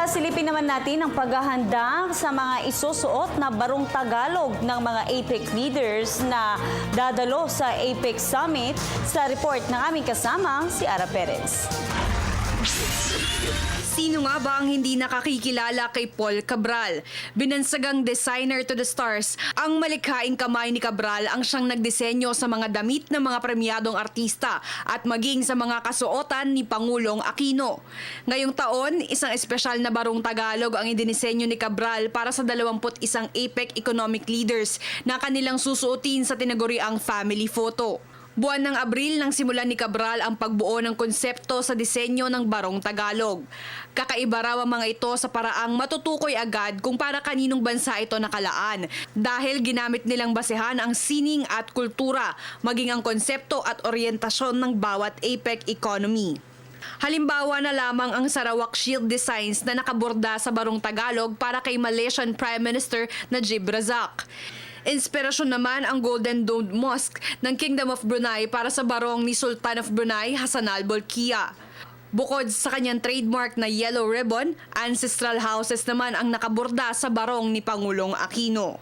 Silipin naman natin ang paghahanda sa mga isusuot na barong Tagalog ng mga APEC leaders na dadalo sa APEC Summit sa report ng aming kasama, si Ara Perez. Sino nga ba ang hindi nakakikilala kay Paul Cabral? Binansagang designer to the stars, ang malikhaing kamay ni Cabral ang siyang nagdisenyo sa mga damit ng mga premyadong artista at maging sa mga kasuotan ni Pangulong Aquino. Ngayong taon, isang espesyal na barong Tagalog ang idinisenyo ni Cabral para sa 21 APEC economic leaders na kanilang susuotin sa tinaguriang family photo. Buwan ng Abril nang simulan ni Cabral ang pagbuo ng konsepto sa disenyo ng barong Tagalog. Kakaiba raw ang mga ito sa paraang matutukoy agad kung para kaninong bansa ito nakalaan dahil ginamit nilang basehan ang sining at kultura, maging ang konsepto at oryentasyon ng bawat APEC economy. Halimbawa na lamang ang Sarawak Shield designs na nakaborda sa barong Tagalog para kay Malaysian Prime Minister Najib Razak. Inspirasyon naman ang Golden Domed Mosque ng Kingdom of Brunei para sa barong ni Sultan of Brunei Hassan Al Bolkiah. Bukod sa kanyang trademark na yellow ribbon, ancestral houses naman ang nakaborda sa barong ni Pangulong Aquino.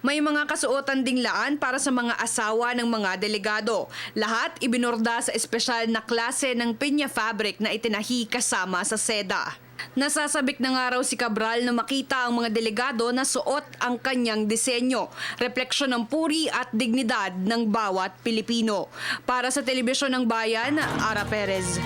May mga kasuotan ding laan para sa mga asawa ng mga delegado. Lahat ibinorda sa espesyal na klase ng pinya fabric na itinahi kasama sa seda. Nasasabik na nga raw si Cabral na makita ang mga delegado na suot ang kanyang disenyo, refleksyon ng puri at dignidad ng bawat Pilipino. Para sa Telebisyon ng Bayan, Ara Perez.